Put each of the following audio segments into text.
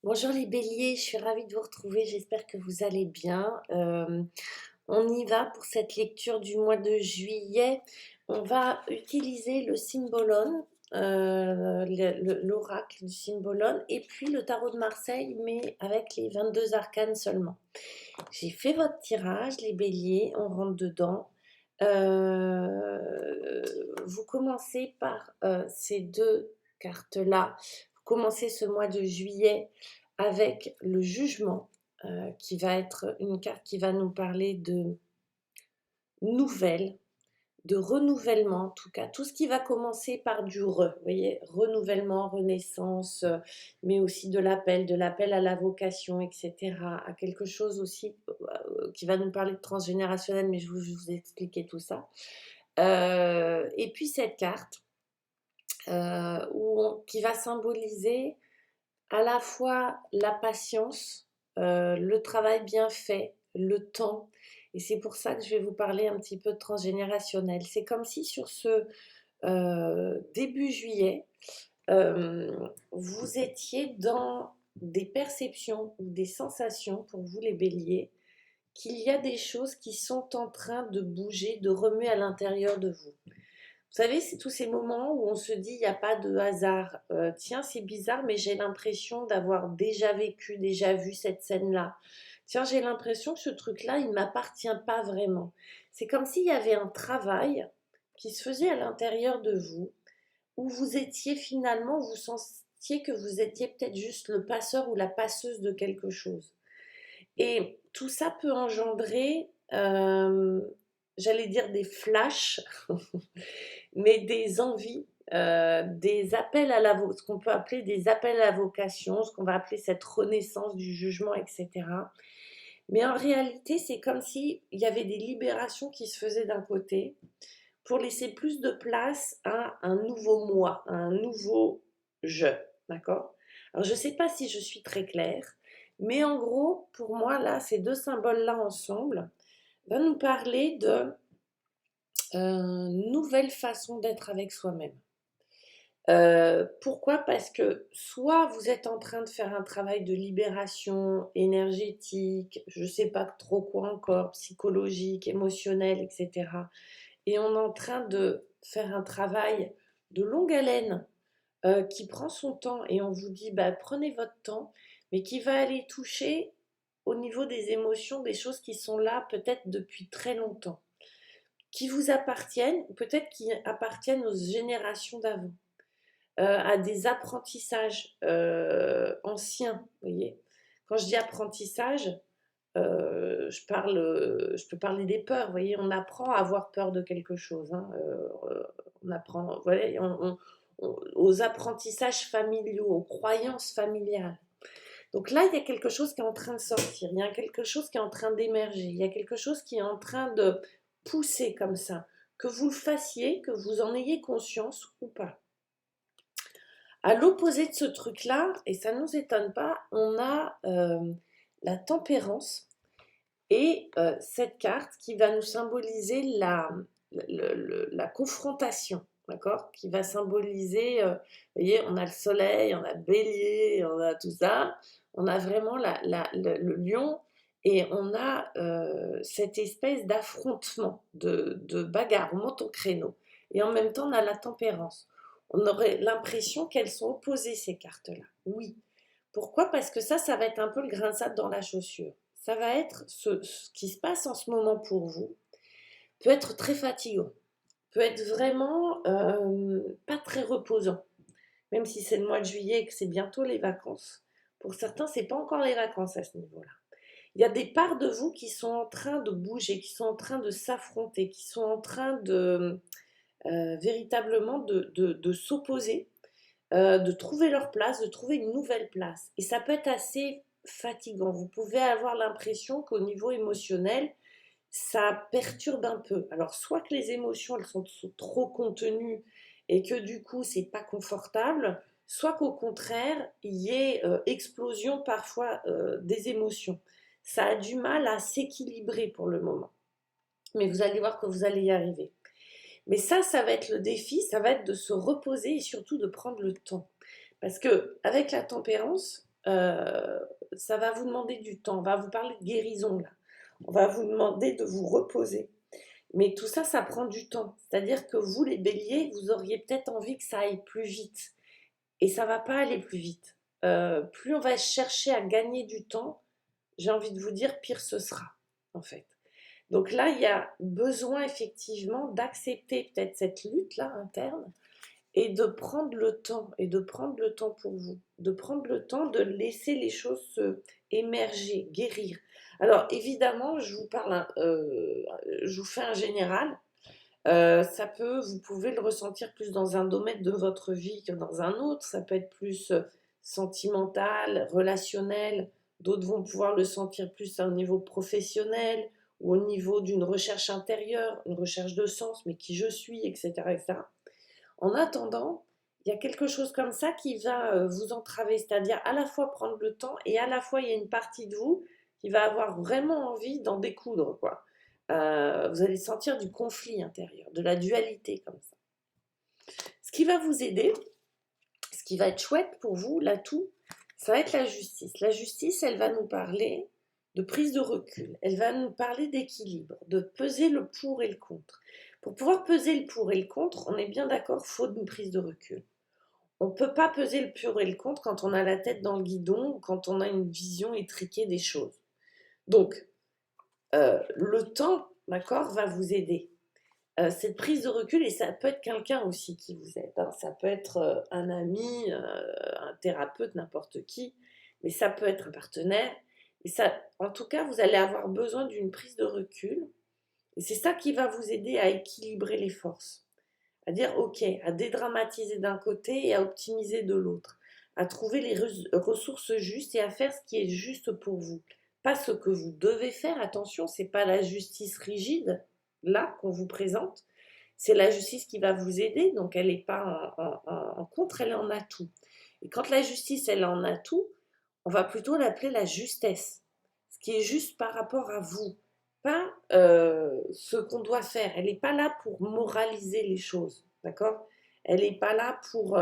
Bonjour les béliers, je suis ravie de vous retrouver, j'espère que vous allez bien. On y va pour cette lecture du mois de juillet. On va utiliser le Cymbolone, l'oracle du Cymbolone, et puis le tarot de Marseille, mais avec les 22 arcanes seulement. J'ai fait votre tirage, les béliers, on rentre dedans. Vous commencez par ces deux cartes-là. Vous commencez ce mois de juillet avec le jugement, qui va être une carte qui va nous parler de nouvelles, de renouvellement, en tout cas, tout ce qui va commencer par du vous voyez, renouvellement, renaissance, mais aussi de l'appel à la vocation, etc., à quelque chose aussi qui va nous parler de transgénérationnel, mais je vous ai expliqué tout ça. Et puis cette carte qui va symboliser à la fois la patience, le travail bien fait, le temps. Et c'est pour ça que je vais vous parler un petit peu de transgénérationnel. C'est comme si sur ce début juillet, vous étiez dans des perceptions ou des sensations pour vous les béliers, qu'il y a des choses qui sont en train de bouger, de remuer à l'intérieur de vous. Vous savez, c'est tous ces moments où on se dit, il n'y a pas de hasard. Tiens, c'est bizarre, mais j'ai l'impression d'avoir déjà vécu, déjà vu cette scène-là. Tiens, j'ai l'impression que ce truc-là, il ne m'appartient pas vraiment. C'est comme s'il y avait un travail qui se faisait à l'intérieur de vous, où vous étiez finalement, vous sentiez que vous étiez peut-être juste le passeur ou la passeuse de quelque chose. Et tout ça peut engendrer, j'allais dire des flashs, mais des envies, des appels à ce qu'on peut appeler des appels à la vocation, ce qu'on va appeler cette renaissance du jugement, etc. Mais en réalité, c'est comme s'il y avait des libérations qui se faisaient d'un côté pour laisser plus de place à un nouveau moi, à un nouveau je, d'accord? Alors je ne sais pas si je suis très claire, mais en gros, pour moi, là, ces deux symboles-là ensemble vont nous parler de nouvelle façon d'être avec soi-même. Pourquoi? Parce que soit vous êtes en train de faire un travail de libération énergétique, je ne sais pas trop quoi encore, psychologique, émotionnel, etc. Et on est en train de faire un travail de longue haleine qui prend son temps et on vous dit bah, prenez votre temps, mais qui va aller toucher au niveau des émotions des choses qui sont là peut-être depuis très longtemps, qui vous appartiennent, peut-être qui appartiennent aux générations d'avant, à des apprentissages anciens, vous voyez. Quand je dis apprentissage, je peux parler des peurs, vous voyez, on apprend à avoir peur de quelque chose, hein, on apprend, vous voyez, aux apprentissages familiaux, aux croyances familiales. Donc là, il y a quelque chose qui est en train de sortir, il y a quelque chose qui est en train d'émerger, il y a quelque chose qui est en train de pousser comme ça, que vous le fassiez, que vous en ayez conscience ou pas. À l'opposé de ce truc-là, et ça ne nous étonne pas, on a la tempérance et cette carte qui va nous symboliser la confrontation, d'accord? Qui va symboliser, vous voyez, on a le soleil, on a le bélier, on a tout ça, on a vraiment le lion et on a cette espèce d'affrontement, de bagarre, on monte au créneau. Et en même temps, on a la tempérance. On aurait l'impression qu'elles sont opposées, ces cartes-là. Oui. Pourquoi? Parce que ça va être un peu le grain de sable dans la chaussure. Ça va être ce qui se passe en ce moment pour vous, peut être très fatigant, peut être vraiment pas très reposant, même si c'est le mois de juillet et que c'est bientôt les vacances. Pour certains, c'est pas encore les vacances à ce niveau-là. Il y a des parts de vous qui sont en train de bouger, qui sont en train de s'affronter, qui sont en train de véritablement de s'opposer, de trouver leur place, de trouver une nouvelle place. Et ça peut être assez fatigant. Vous pouvez avoir l'impression qu'au niveau émotionnel, ça perturbe un peu. Alors, soit que les émotions, elles sont trop contenues et que du coup, c'est pas confortable, soit qu'au contraire, il y ait explosion parfois des émotions. Ça a du mal à s'équilibrer pour le moment. Mais vous allez voir que vous allez y arriver. Mais ça va être le défi, ça va être de se reposer et surtout de prendre le temps. Parce que avec la tempérance, euh, ça va vous demander du temps. On va vous parler de guérison là. On va vous demander de vous reposer. Mais tout ça, ça prend du temps. C'est-à-dire que vous, les béliers, vous auriez peut-être envie que ça aille plus vite. Et ça va pas aller plus vite. Plus on va chercher à gagner du temps, j'ai envie de vous dire, pire ce sera, en fait. Donc là, il y a besoin effectivement d'accepter peut-être cette lutte-là interne et de prendre le temps, et de prendre le temps pour vous, de prendre le temps de laisser les choses se émerger, guérir. Alors évidemment, je vous fais un général. Ça peut, vous pouvez le ressentir plus dans un domaine de votre vie que dans un autre. Ça peut être plus sentimental, relationnel. D'autres vont pouvoir le sentir plus à un niveau professionnel ou au niveau d'une recherche intérieure, une recherche de sens, mais qui je suis, etc., etc. En attendant, il y a quelque chose comme ça qui va vous entraver, c'est-à-dire à la fois prendre le temps et à la fois il y a une partie de vous qui va avoir vraiment envie d'en découdre, quoi. Vous allez sentir du conflit intérieur, de la dualité comme ça. Ce qui va vous aider, ce qui va être chouette pour vous, l'atout, ça va être la justice. La justice, elle va nous parler de prise de recul, elle va nous parler d'équilibre, de peser le pour et le contre. Pour pouvoir peser le pour et le contre, on est bien d'accord, faut une prise de recul. On ne peut pas peser le pour et le contre quand on a la tête dans le guidon ou quand on a une vision étriquée des choses. Donc, le temps, d'accord, va vous aider. Cette prise de recul, et ça peut être quelqu'un aussi qui vous aide, hein. Ça peut être un ami, un thérapeute, n'importe qui, mais ça peut être un partenaire. Et ça, en tout cas, vous allez avoir besoin d'une prise de recul. Et c'est ça qui va vous aider à équilibrer les forces. À dire, ok, à dédramatiser d'un côté et à optimiser de l'autre. À trouver les ressources justes et à faire ce qui est juste pour vous. Pas ce que vous devez faire, attention, c'est pas la justice rigide, là, qu'on vous présente. C'est la justice qui va vous aider, donc elle n'est pas en contre, elle est en atout. Et quand la justice, elle est en atout, on va plutôt l'appeler la justesse. Ce qui est juste par rapport à vous, pas ce qu'on doit faire. Elle n'est pas là pour moraliser les choses, d'accord? Elle n'est pas là pour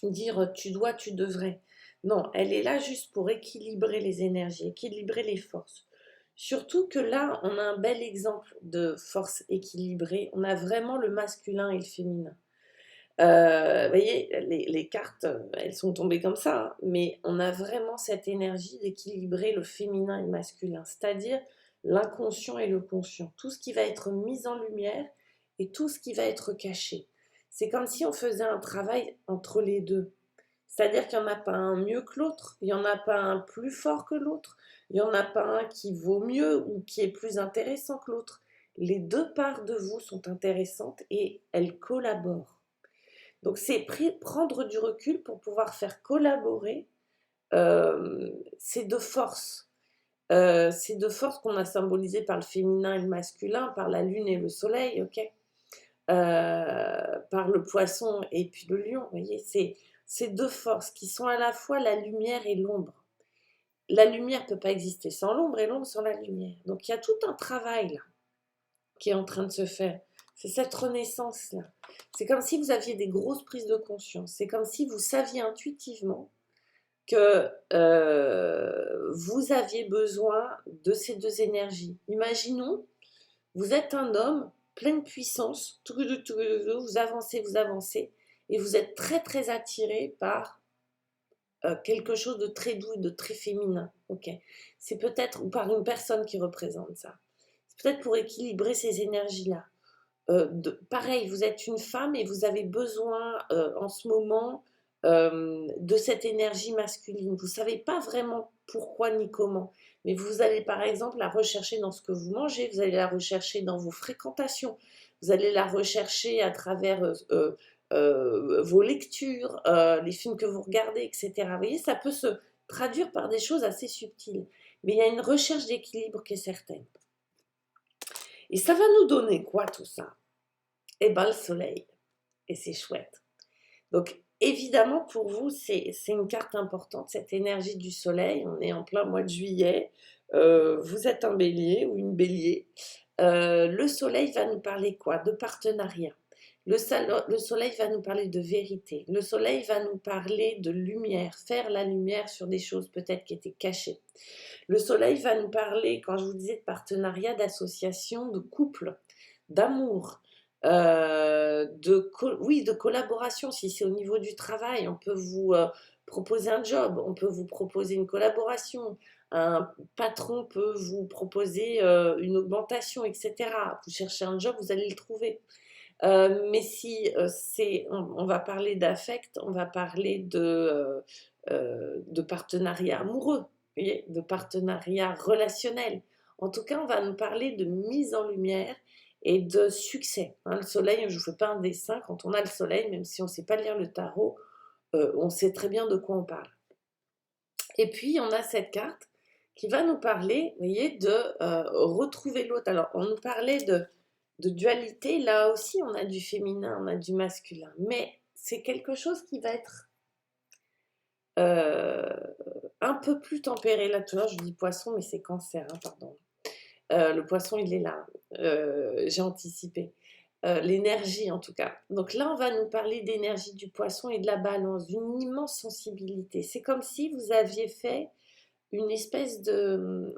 dire tu dois, tu devrais. Non, elle est là juste pour équilibrer les énergies, équilibrer les forces. Surtout que là, on a un bel exemple de force équilibrée. On a vraiment le masculin et le féminin. Vous voyez, les cartes, elles sont tombées comme ça, hein, mais on a vraiment cette énergie d'équilibrer le féminin et le masculin, c'est-à-dire l'inconscient et le conscient, tout ce qui va être mis en lumière et tout ce qui va être caché. C'est comme si on faisait un travail entre les deux. C'est-à-dire qu'il n'y en a pas un mieux que l'autre, il n'y en a pas un plus fort que l'autre, il n'y en a pas un qui vaut mieux ou qui est plus intéressant que l'autre. Les deux parts de vous sont intéressantes et elles collaborent. Donc c'est prendre du recul pour pouvoir faire collaborer ces deux forces. Ces deux forces qu'on a symbolisées par le féminin et le masculin, par la lune et le soleil, ok, par le poisson et puis le lion. Vous voyez, c'est ces deux forces qui sont à la fois la lumière et l'ombre. La lumière ne peut pas exister sans l'ombre et l'ombre sans la lumière. Donc il y a tout un travail là qui est en train de se faire. C'est cette renaissance-là. C'est comme si vous aviez des grosses prises de conscience. C'est comme si vous saviez intuitivement que vous aviez besoin de ces deux énergies. Imaginons, vous êtes un homme plein de puissance, vous avancez, et vous êtes très très attiré par quelque chose de très doux et de très féminin. Ok, c'est peut-être, ou par une personne qui représente ça. C'est peut-être pour équilibrer ces énergies-là. Pareil, vous êtes une femme et vous avez besoin en ce moment de cette énergie masculine. Vous ne savez pas vraiment pourquoi ni comment, mais vous allez par exemple la rechercher dans ce que vous mangez, vous allez la rechercher dans vos fréquentations, vous allez la rechercher à travers vos lectures, les films que vous regardez, etc. Vous voyez, ça peut se traduire par des choses assez subtiles, mais il y a une recherche d'équilibre qui est certaine. Et ça va nous donner quoi tout ça? Eh bien le soleil. Et c'est chouette. Donc évidemment pour vous, c'est une carte importante, cette énergie du soleil. On est en plein mois de juillet. Vous êtes un bélier ou une bélier. Le soleil va nous parler quoi? De partenariat. Le soleil va nous parler de vérité. Le soleil va nous parler de lumière, faire la lumière sur des choses peut-être qui étaient cachées. Le soleil va nous parler, quand je vous disais, de partenariat, d'association, de couple, d'amour, oui, de collaboration. Si c'est au niveau du travail, on peut vous proposer un job, on peut vous proposer une collaboration. Un patron peut vous proposer une augmentation, etc. Vous cherchez un job, vous allez le trouver. Mais si on va parler d'affect, on va parler de partenariat amoureux, vous voyez, de partenariat relationnel. En tout cas, on va nous parler de mise en lumière et de succès. Hein, le soleil, je ne vous fais pas un dessin, quand on a le soleil, même si on ne sait pas lire le tarot, on sait très bien de quoi on parle. Et puis, on a cette carte qui va nous parler, vous voyez, de retrouver l'autre. Alors, on nous parlait de dualité, là aussi on a du féminin, on a du masculin, mais c'est quelque chose qui va être un peu plus tempéré. Là tout à l'heure je dis poisson, mais c'est cancer, hein, pardon. Le poisson il est là, j'ai anticipé. L'énergie en tout cas. Donc là on va nous parler d'énergie du poisson et de la balance, d'une immense sensibilité. C'est comme si vous aviez fait une espèce de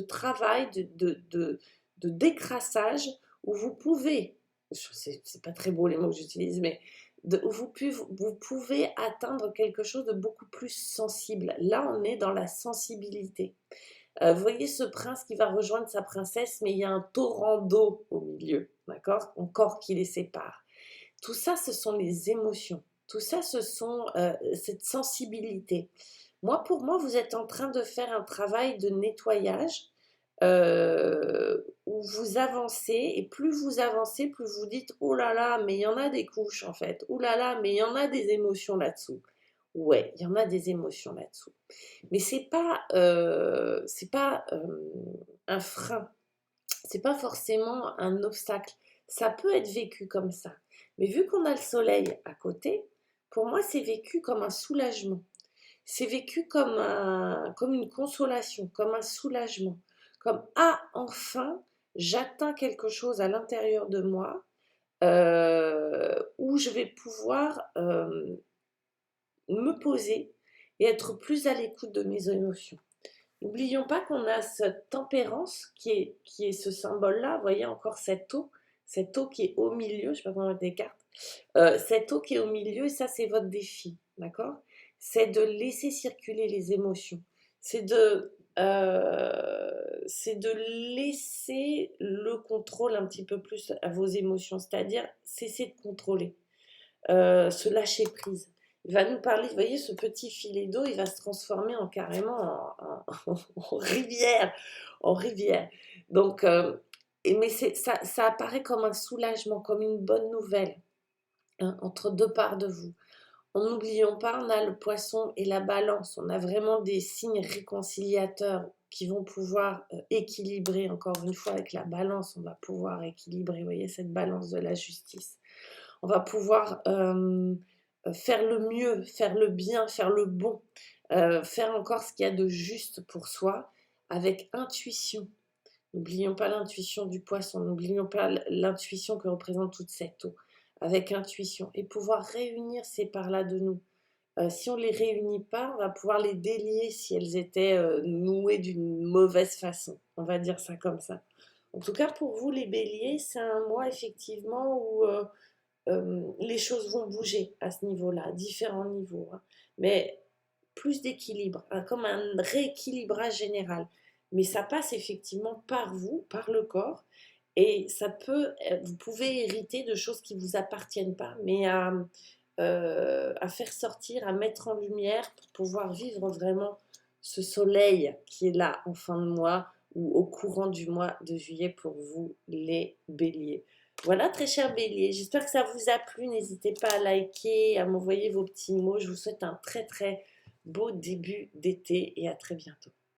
travail, de décrassage où vous pouvez, c'est pas très beau les mots que j'utilise, mais vous pouvez atteindre quelque chose de beaucoup plus sensible. Là, on est dans la sensibilité. Vous voyez ce prince qui va rejoindre sa princesse, mais il y a un torrent d'eau au milieu, d'accord? Encore qui les sépare. Tout ça, ce sont les émotions. Tout ça, ce sont cette sensibilité. Pour moi, vous êtes en train de faire un travail de nettoyage où vous avancez, et plus vous avancez, plus vous dites oh là là, mais il y en a des couches en fait, oh là là, mais il y en a des émotions là-dessous. Ouais, il y en a des émotions là-dessous. Mais c'est pas un frein, c'est pas forcément un obstacle. Ça peut être vécu comme ça. Mais vu qu'on a le soleil à côté, pour moi, c'est vécu comme un soulagement. C'est vécu comme une consolation, comme un soulagement. Comme ah, enfin, j'atteins quelque chose à l'intérieur de moi où je vais pouvoir me poser et être plus à l'écoute de mes émotions. N'oublions pas qu'on a cette tempérance qui est ce symbole-là. Vous voyez encore cette eau qui est au milieu, je ne sais pas comment mettre des cartes. Cette eau qui est au milieu, ça c'est votre défi, d'accord? C'est de laisser circuler les émotions. C'est de laisser le contrôle un petit peu plus à vos émotions, c'est-à-dire cesser de contrôler, se lâcher prise. Il va nous parler, vous voyez, ce petit filet d'eau, il va se transformer en carrément en rivière, en rivière. Donc, mais ça apparaît comme un soulagement, comme une bonne nouvelle, hein, entre deux parts de vous. N'oublions pas, on a le poisson et la balance. On a vraiment des signes réconciliateurs qui vont pouvoir équilibrer, encore une fois, avec la balance, on va pouvoir équilibrer, vous voyez, cette balance de la justice. On va pouvoir faire le mieux, faire le bien, faire le bon, faire encore ce qu'il y a de juste pour soi, avec intuition. N'oublions pas l'intuition du poisson, n'oublions pas l'intuition que représente toute cette eau, avec intuition, et pouvoir réunir ces parts-là de nous. Si on ne les réunit pas, on va pouvoir les délier si elles étaient nouées d'une mauvaise façon. On va dire ça comme ça. En tout cas, pour vous, les béliers, c'est un mois effectivement où les choses vont bouger à ce niveau-là, à différents niveaux. Hein. Mais plus d'équilibre, hein, comme un rééquilibrage général. Mais ça passe effectivement par vous, par le corps. Et vous pouvez hériter de choses qui ne vous appartiennent pas, mais à faire sortir, à mettre en lumière pour pouvoir vivre vraiment ce soleil qui est là en fin de mois ou au courant du mois de juillet pour vous les béliers. Voilà, très chers béliers, j'espère que ça vous a plu. N'hésitez pas à liker, à m'envoyer vos petits mots. Je vous souhaite un très très beau début d'été et à très bientôt.